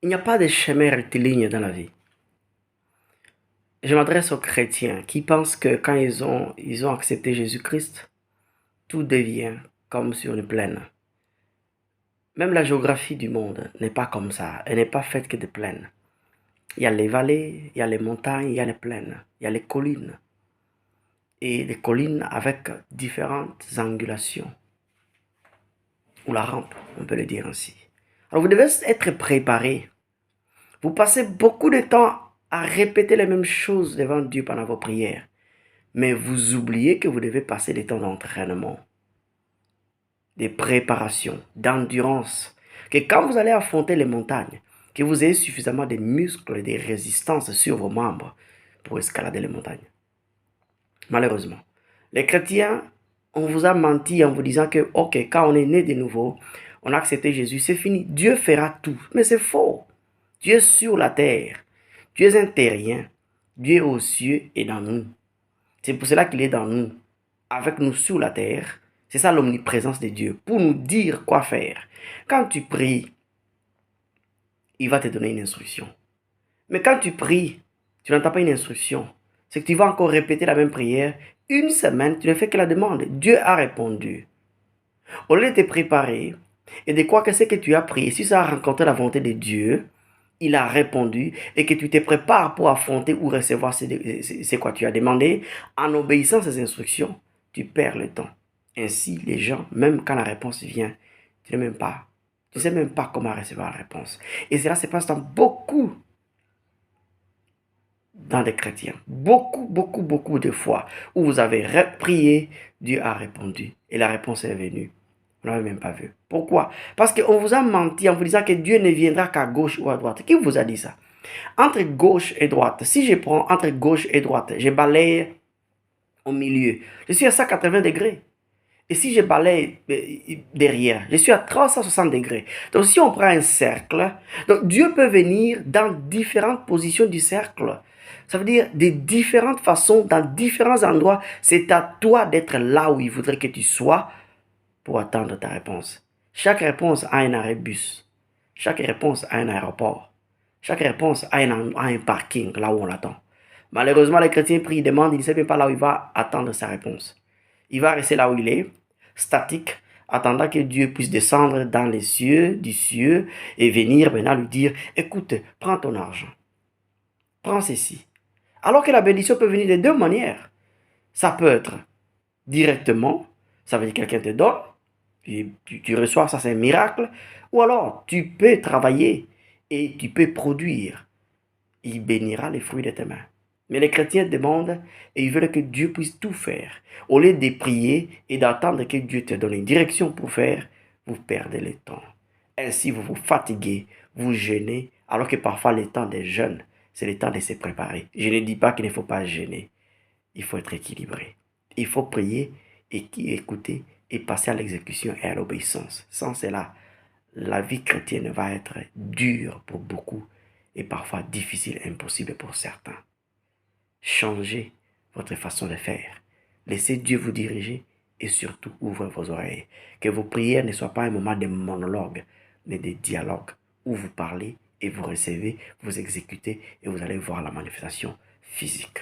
Il n'y a pas de chemin rectiligne dans la vie. Je m'adresse aux chrétiens qui pensent que quand ils ont accepté Jésus-Christ, tout devient comme sur une plaine. Même la géographie du monde n'est pas comme ça. Elle n'est pas faite que de plaines. Il y a les vallées, il y a les montagnes, il y a les plaines, il y a les collines. Et les collines avec différentes angulations. Ou la rampe, on peut le dire ainsi. Alors vous devez être préparé. Vous passez beaucoup de temps à répéter les mêmes choses devant Dieu pendant vos prières. Mais vous oubliez que vous devez passer des temps d'entraînement, de préparation, d'endurance. Que quand vous allez affronter les montagnes, que vous ayez suffisamment de muscles et de résistance sur vos membres pour escalader les montagnes. Malheureusement, les chrétiens, on vous a menti en vous disant que, ok, quand on est né de nouveau, on a accepté Jésus, c'est fini, Dieu fera tout. Mais c'est faux. Dieu est sur la terre. Dieu est un terrien. Dieu est aux cieux et dans nous. C'est pour cela qu'il est dans nous, avec nous sur la terre. C'est ça l'omniprésence de Dieu, pour nous dire quoi faire. Quand tu pries, il va te donner une instruction. Mais quand tu pries, tu n'entends pas une instruction. C'est que tu vas encore répéter la même prière. Une semaine, tu ne fais que la demande. Dieu a répondu. Au lieu de te préparer et de croire que ce que tu as prié, si ça a rencontré la volonté de Dieu, il a répondu et que tu te prépares pour affronter ou recevoir ce quoi tu as demandé, en obéissant à ces instructions, tu perds le temps. Ainsi, les gens, même quand la réponse vient, tu ne sais même pas comment recevoir la réponse. Et cela se passe dans beaucoup dans des chrétiens. Beaucoup de fois où vous avez prié, Dieu a répondu et la réponse est venue. Vous ne l'avez même pas vu. Pourquoi? Parce qu'on vous a menti en vous disant que Dieu ne viendra qu'à gauche ou à droite. Qui vous a dit ça? Entre gauche et droite, si je prends entre gauche et droite, je balaye au milieu, je suis à 180 degrés. Et si je balaye derrière, je suis à 360 degrés. Donc si on prend un cercle, donc Dieu peut venir dans différentes positions du cercle. Ça veut dire de différentes façons, dans différents endroits. C'est à toi d'être là où il voudrait que tu sois pour attendre ta réponse. Chaque réponse a un arrêt bus. Chaque réponse a un aéroport. Chaque réponse a un parking, là où on l'attend. Malheureusement, les chrétiens prient, ils demandent, ils ne savent même pas là où il va attendre sa réponse. Il va rester là où il est, statique, attendant que Dieu puisse descendre dans les cieux, du cieux, et venir maintenant lui dire, écoute, prends ton argent. Prends ceci. Alors que la bénédiction peut venir de deux manières. Ça peut être directement, ça veut dire que quelqu'un te donne, tu reçois, ça c'est un miracle. Ou alors, tu peux travailler et tu peux produire. Il bénira les fruits de tes mains. Mais les chrétiens demandent et ils veulent que Dieu puisse tout faire. Au lieu de prier et d'attendre que Dieu te donne une direction pour faire, vous perdez le temps. Ainsi, vous vous fatiguez, vous jeûnez, alors que parfois le temps des jeûnes, c'est le temps de se préparer. Je ne dis pas qu'il ne faut pas jeûner. Il faut être équilibré. Il faut prier et écouter et passer à l'exécution et à l'obéissance. Sans cela, la vie chrétienne va être dure pour beaucoup et parfois difficile, impossible pour certains. Changez votre façon de faire. Laissez Dieu vous diriger et surtout ouvrez vos oreilles. Que vos prières ne soient pas un moment de monologue, mais de dialogue où vous parlez et vous recevez, vous exécutez et vous allez voir la manifestation physique.